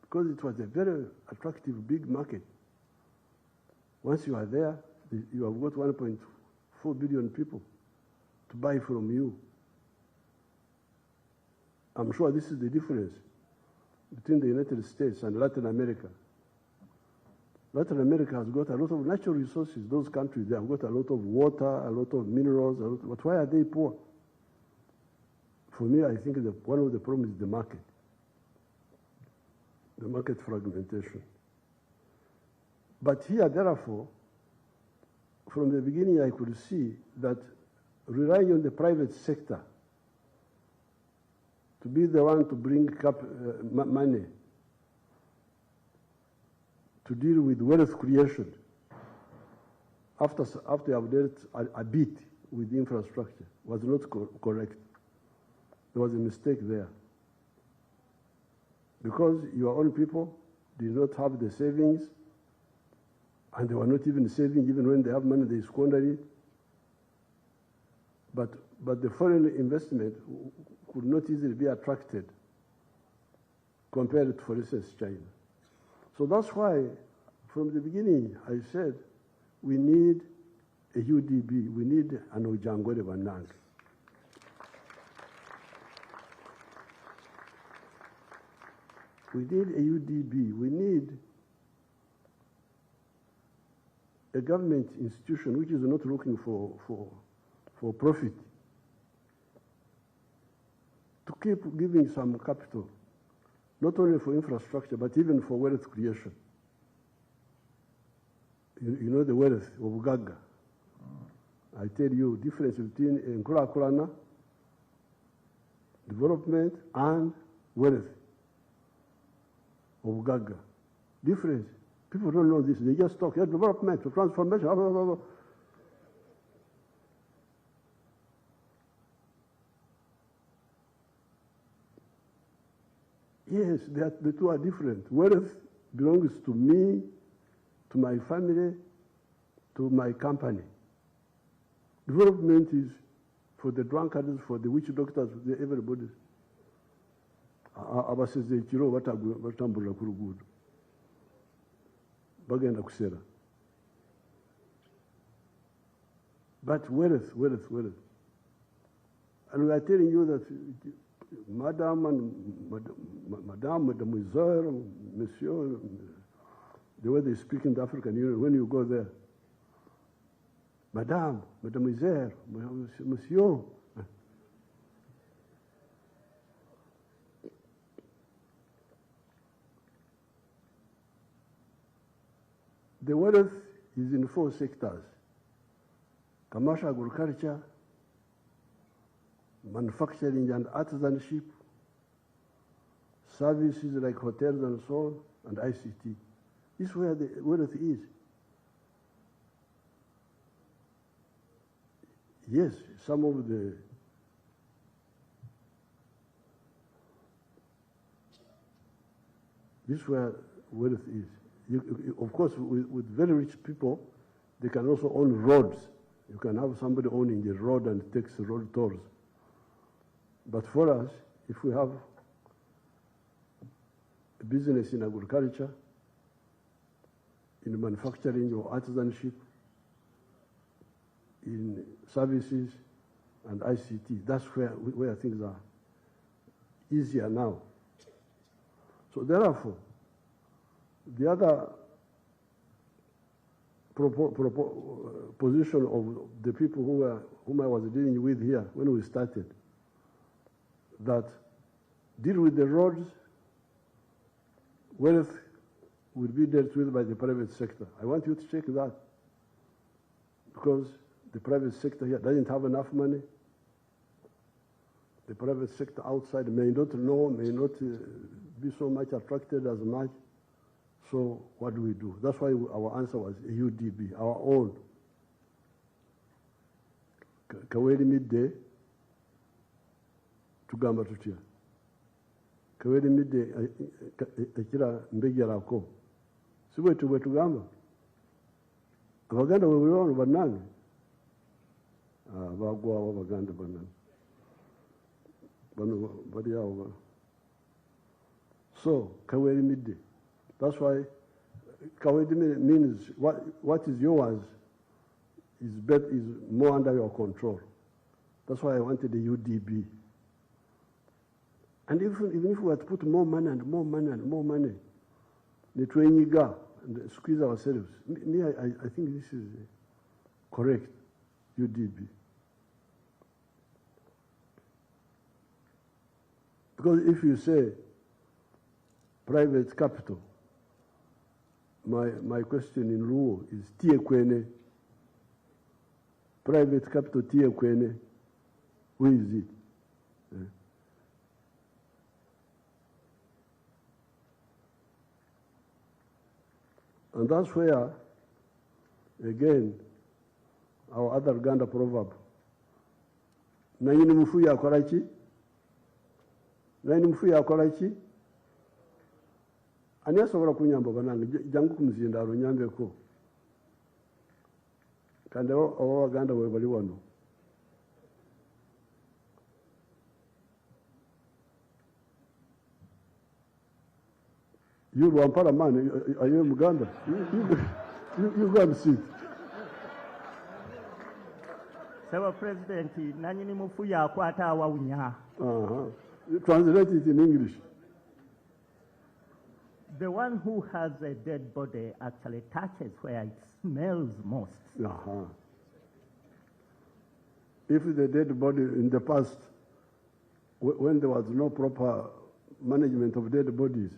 because it was a very attractive big market. Once you are there, you have got 1.4 billion people to buy from you. I'm sure this is the difference between the United States and Latin America. Latin America has got a lot of natural resources. Those countries, they have got a lot of water, a lot of minerals, but why are they poor? For me, I think that one of the problems is the market fragmentation. But here, therefore, from the beginning, I could see that relying on the private sector to be the one to bring money to deal with wealth creation after you have dealt a bit with infrastructure was not correct. There was a mistake there. Because your own people did not have the savings, and they were not even saving, even when they have money, they squander it. But the foreign investment could not easily be attracted compared to, for instance, China. So that's why, from the beginning, I said, we need a UDB, we need an Ojangore Banang. We need a UDB, we need a government institution which is not looking for profit, to keep giving some capital, not only for infrastructure, but even for wealth creation. You know the wealth of Gaga. I tell you, difference between Nkulakulana, development, and wealth of Gaga. Difference. People don't know this. They just talk, development, transformation, blah, blah, blah, blah. Yes, the two are different. Wealth belongs to me, to my family, to my company. Development is for the drunkards, for the witch doctors, for everybody. Abaseze kiro batambula ku luguudo bagenda kusera. But wealth. And we are telling you that Madame, Mademoiselle, Monsieur, the way they speak in the African Union, when you go there, Madame, Mademoiselle, Monsieur. The wealth is in 4 sectors: commercial agriculture, manufacturing and artisanship, services like hotels and so on, and ICT. This is where the wealth is. Yes, some of the This is where wealth is. Of course, with very rich people, they can also own roads. You can have somebody owning the road and takes road tolls. But for us, if we have a business in agriculture, in manufacturing or artisanship, in services and ICT, that's where things are easier now. So therefore, the other position of the people whom I was dealing with here when we started, that deal with the roads, wealth will be dealt with by the private sector. I want you to check that, because the private sector here doesn't have enough money. The private sector outside may not know, may not be so much attracted as much. So what do we do? That's why our answer was UDB, our own. Kaweli midday, tugamba tutya. Kaweli midday, ekira mbegerako. Siwe tuwe tugamba. Abaganda wewe wano banange. Bagwa abaganda banange. Bali awo. So, Kaweli midday. That's why Kaweli means what is yours is more under your control. That's why I wanted the UDB. And even if we had to put more money and more money and more money, the training gap and squeeze ourselves, I think this is correct, UDB. Because if you say private capital, my question in Luo is tie kwene. Private capital tie kwene. Who is it? And that's where, again, our other Uganda proverb, nanyini mufu yakola ki? Nanyini mufu yakola ki? Ani asobola kunyamba banange jangu kumuzindalo nyambeko. Kandi abo Baganda we bali wano. You Rwampara man, are you in Uganda? You go and sit. Sir President, nanyini mufu yakwata awunya. Translate it in English. The one who has a dead body actually touches where it smells most. If the dead body in the past, when there was no proper management of dead bodies,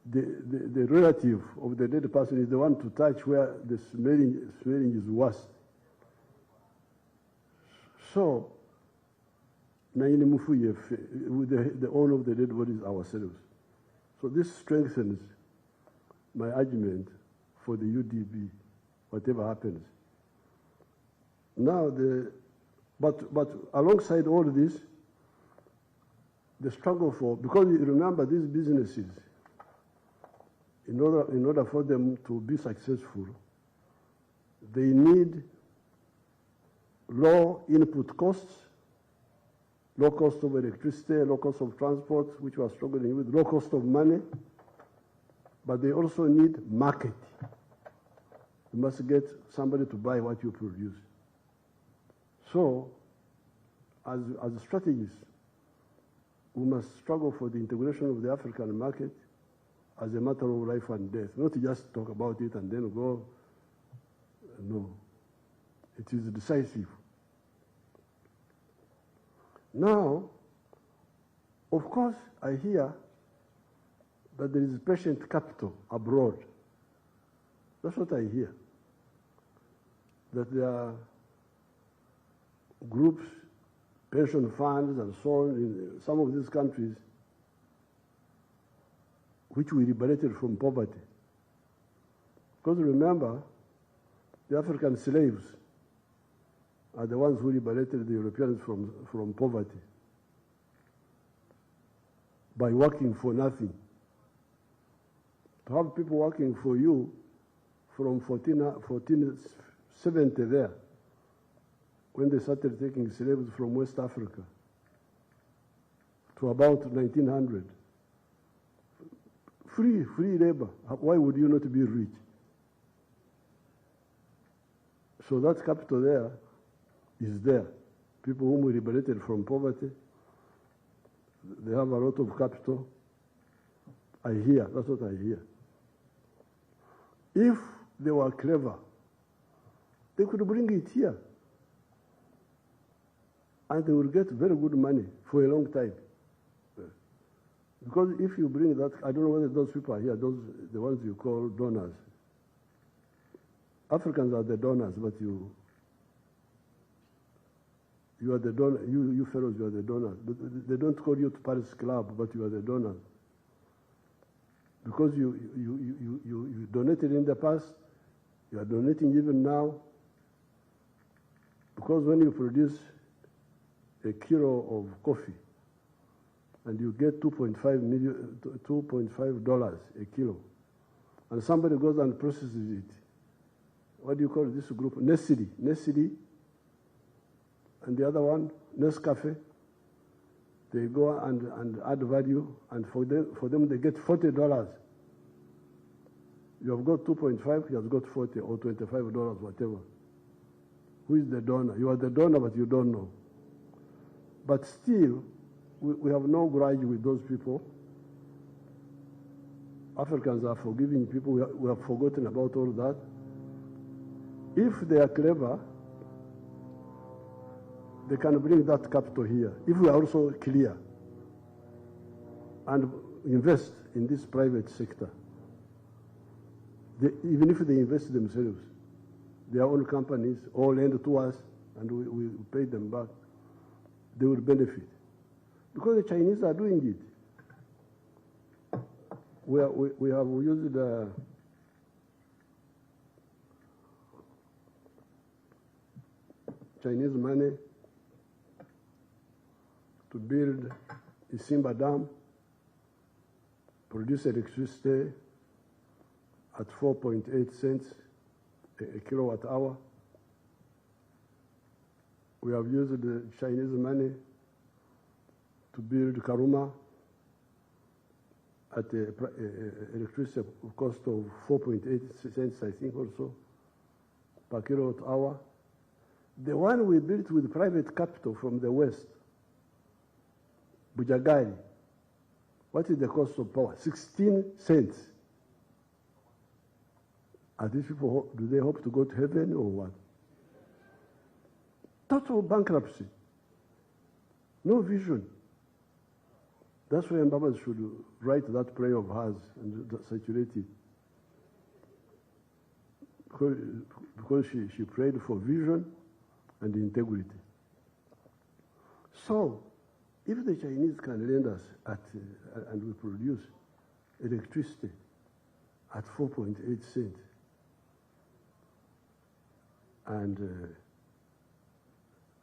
the relative of the dead person is the one to touch where the smelling is worse. So, with the owner of the dead bodies ourselves. So this strengthens my argument for the UDB, whatever happens. Now, but alongside all this, the struggle for, because you remember these businesses, in order for them to be successful, they need low input costs, low cost of electricity, low cost of transport, which we are struggling with, low cost of money, but they also need market. You must get somebody to buy what you produce. So, as strategists, we must struggle for the integration of the African market as a matter of life and death, not just talk about it and then go, no. It is decisive. Now, of course, I hear that there is patient capital abroad. That's what I hear. That there are groups, pension funds, and so on in some of these countries which we liberated from poverty. Because remember, the African slaves are the ones who liberated the Europeans from poverty. by working for nothing. To have people working for you from 1470 there, when they started taking slaves from West Africa, to about 1900. Free labor. Why would you not be rich? So that capital there is there. People whom we liberated from poverty, they have a lot of capital. I hear, that's what I hear. If they were clever, they could bring it here. And they will get very good money for a long time. Because if you bring that, I don't know whether those people are here, the ones you call donors. Africans are the donors, but you are the donor, you fellows, you are the donors. But they don't call you to Paris Club, but you are the donors. Because you donated in the past, you are donating even now. Because when you produce a kilo of coffee, and you get $2.5 a kilo, and somebody goes and processes it. What do you call this group? Nestle, and the other one, Nescafe. They go and add value, and for them they get $40. You have got 2.5, he has got 40 or $25, whatever. Who is the donor? You are the donor, but you don't know. But still, we have no grudge with those people. Africans are forgiving people. We have forgotten about all that. If they are clever, they can bring that capital here. If we are also clear and invest in this private sector, even if they invest themselves, their own companies, or lend to us, and we pay them back, they will benefit. Because the Chinese are doing it. We have used Chinese money to build Isimba Dam, produce electricity at 4.8 cents a kilowatt hour. We have used the Chinese money to build Karuma at an electricity cost of 4.8 cents, I think, also, per kilowatt hour. The one we built with private capital from the West, Bujagari, what is the cost of power? 16 cents. Are these people, do they hope to go to heaven or what? Total bankruptcy. No vision. That's why Mbaba should write that prayer of hers and saturate it. Because she prayed for vision and integrity. So, if the Chinese can lend us and we produce electricity at 4.8 cents, and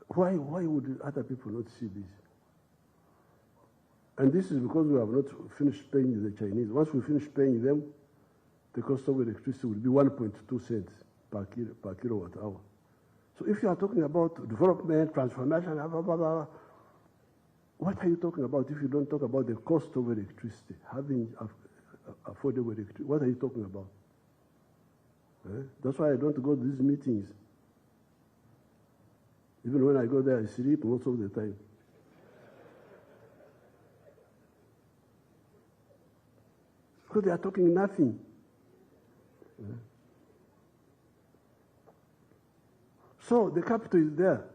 why would other people not see this? And this is because we have not finished paying the Chinese. Once we finish paying them, the cost of electricity will be 1.2 cents per kilowatt hour. So if you are talking about development, transformation, blah, blah, blah, what are you talking about if you don't talk about the cost of electricity, having affordable electricity? What are you talking about? That's why I don't go to these meetings. Even when I go there, I sleep most of the time. Because they are talking nothing. So the capital is there.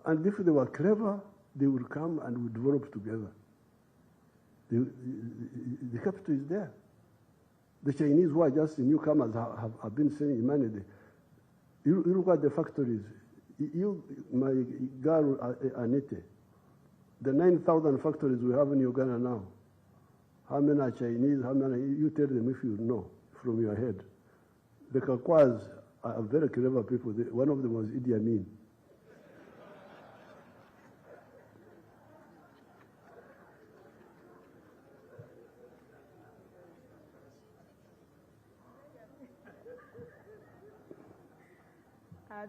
And if they were clever, they would come and would develop together. The capital is there. The Chinese who are just newcomers have been sending money there. You look at the factories. My girl, Anite, the 9,000 factories we have in Uganda now, how many are Chinese, how many, you tell them if you know from your head. The Kakwas are very clever people. One of them was Idi Amin.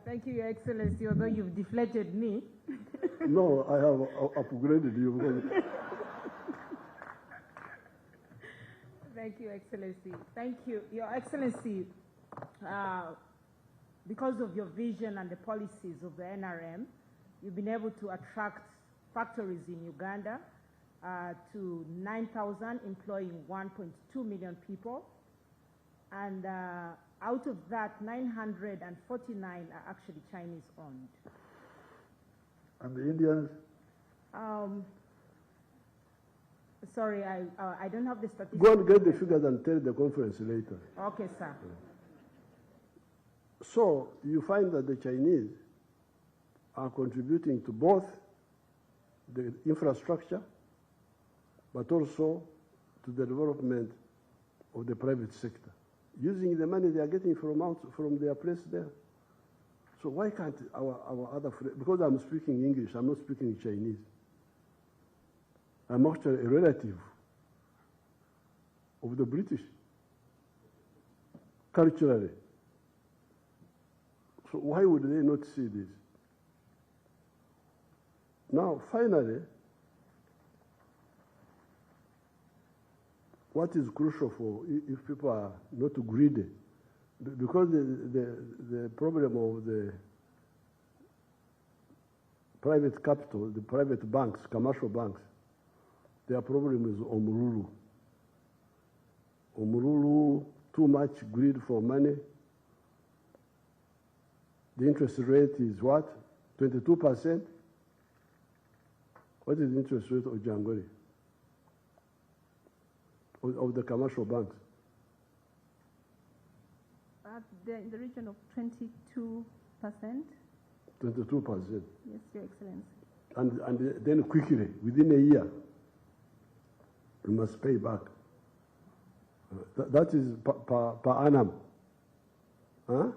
Thank you, Your Excellency, although you've deflated me. No, I have upgraded you. Thank you, Excellency. Thank you, Your Excellency. Because of your vision and the policies of the NRM, you've been able to attract factories in Uganda to 9,000, employing 1.2 million people. And out of that, 949 are actually Chinese-owned. And the Indians? Sorry, I don't have the statistics. Go and get the figures and tell the conference later. Okay, sir. So you find that the Chinese are contributing to both the infrastructure, but also to the development of the private sector, using the money they are getting from their place there. So why can't our other friends, because I'm speaking English, I'm not speaking Chinese. I'm actually a relative of the British, culturally. So why would they not see this? Now, finally, what is crucial for if people are not greedy, because the problem of the private capital, the private banks, commercial banks, their problem is Omururu. Omururu, too much greed for money. The interest rate is what? 22%? What is the interest rate of Jangori? Of the commercial banks? In the region of 22%. 22%. Yes, Your Excellency. And then quickly, within a year, you must pay back. That is per annum. Huh?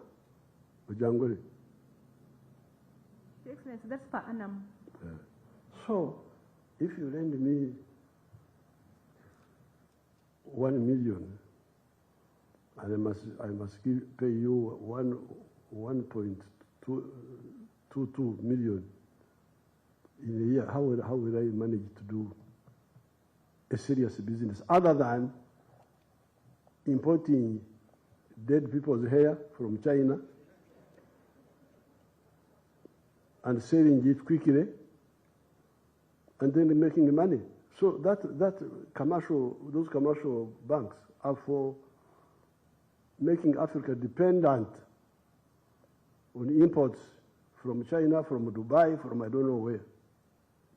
Jangori. Your Excellency, that's per annum. So, if you lend me 1 million, and I must pay you 1.22 million in a year, how will I manage to do a serious business other than importing dead people's hair from China and selling it quickly and then making money? So those commercial banks are for making Africa dependent on imports from China, from Dubai, from I don't know where.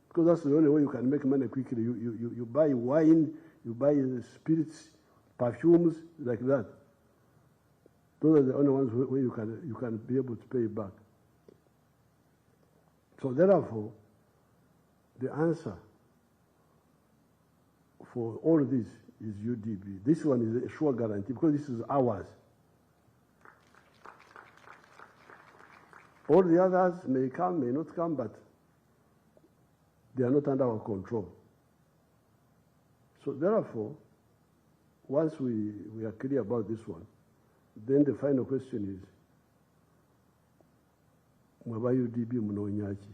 Because that's the only way you can make money quickly. You buy wine, you buy spirits, perfumes, like that. Those are the only ones where you can be able to pay back. So therefore, the answer for all this is UDB. This one is a sure guarantee because this is ours. All the others may come, may not come, but they are not under our control. So therefore, once we are clear about this one, then the final question is, Mwaba UDB Mnonyachi?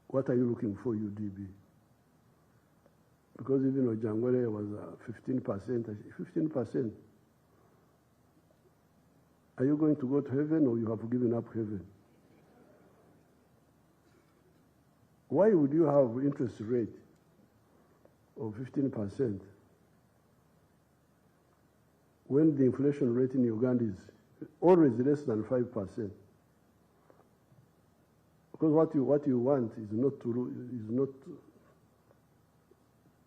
What are you looking for, UDB? Because even though Jangwele was 15%, 15%, are you going to go to heaven or you have given up heaven? Why would you have interest rate of 15% when the inflation rate in Uganda is always less than 5%? Because what you want is not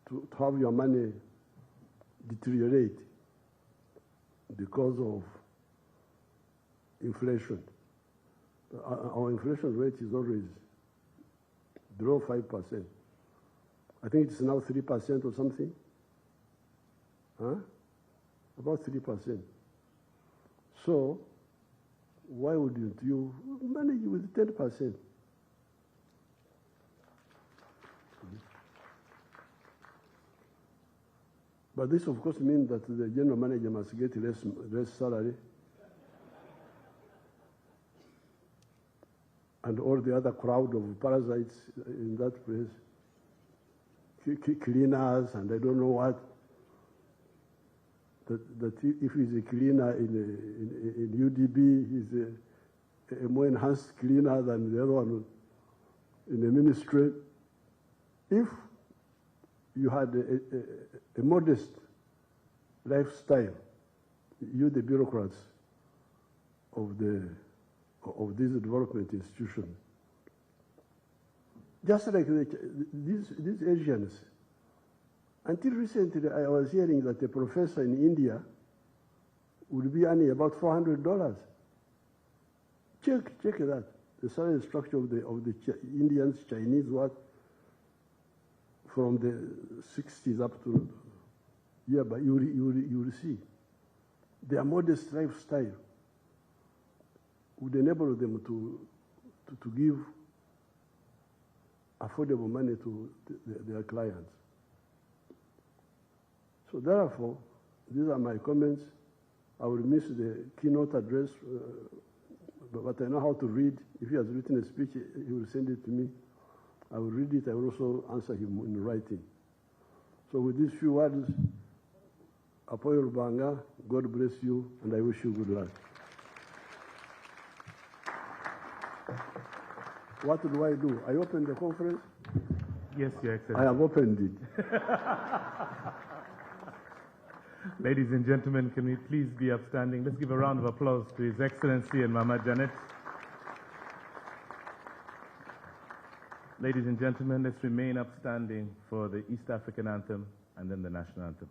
to have your money deteriorate because of inflation. Our inflation rate is always below 5%. I think it's now 3% or something. Huh? About 3%. So why wouldn't you manage with 10%? But this, of course, means that the general manager must get less salary. and all the other crowd of parasites in that place, cleaners and I don't know what, that if he's a cleaner in UDB, he's a more enhanced cleaner than the other one in the ministry. If you had a modest lifestyle, you the bureaucrats of these development institutions, just like these Asians. Until recently, I was hearing that a professor in India would be earning about $400. Check that. The salary structure of the Indians, Chinese, what, from the 60s up to, yeah, but you will see. Their modest lifestyle would enable them to give affordable money to their clients. So therefore, these are my comments. I will miss the keynote address, but I know how to read. If he has written a speech, he will send it to me. I will read it. I will also answer him in writing. So with these few words, Apoyo Rubanga, God bless you, and I wish you good luck. What do I do? I open the conference? Yes, Your Excellency. I have opened it. Ladies and gentlemen, can we please be upstanding? Let's give a round of applause to His Excellency and Mama Janet. Ladies and gentlemen, let's remain upstanding for the East African anthem and then the national anthem.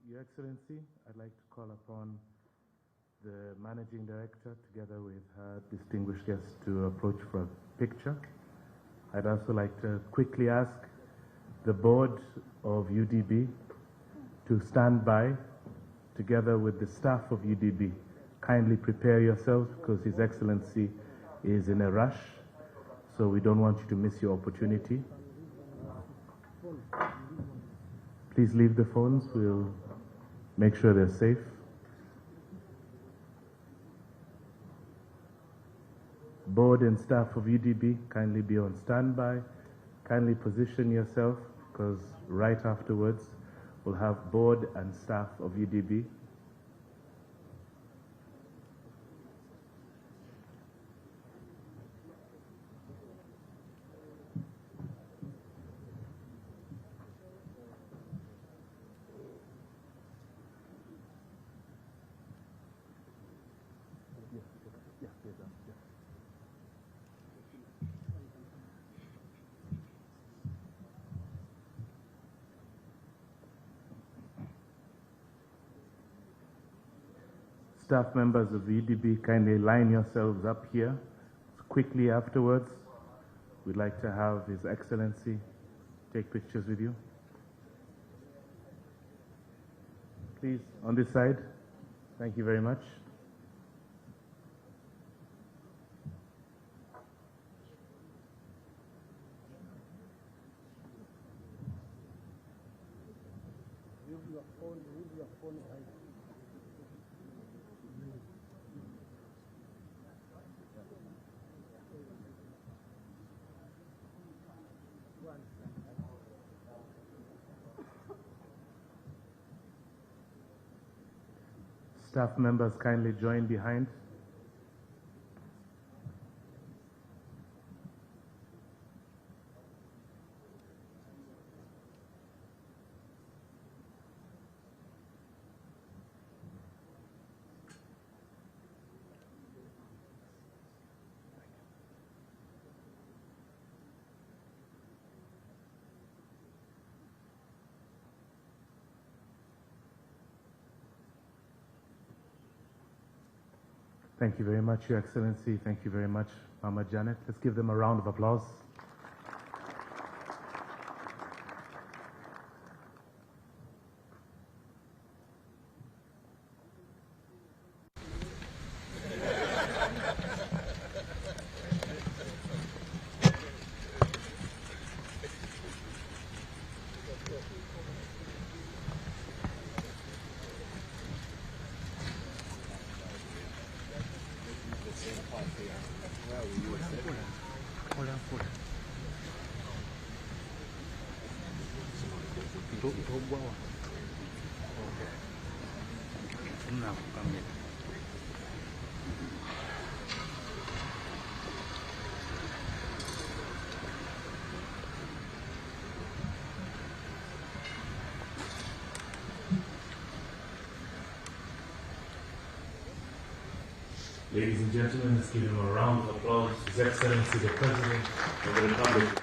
Your Excellency, I'd like to call upon the Managing Director together with her distinguished guests to approach for a picture. I'd also like to quickly ask the board of UDB to stand by together with the staff of UDB. Kindly prepare yourselves because His Excellency is in a rush, so we don't want you to miss your opportunity. Please leave the phones. We'll make sure they're safe. Board and staff of UDB, kindly be on standby. Kindly position yourself, because right afterwards we'll have board and staff of UDB. Staff members of the UDB, kindly line yourselves up here. Quickly afterwards, we'd like to have His Excellency take pictures with you. Please, on this side. Thank you very much. Staff members, kindly join behind. Thank you very much, Your Excellency. Thank you very much, Mama Janet. Let's give them a round of applause. Ladies and gentlemen, let's give him a round of applause. His Excellency the President of the Republic.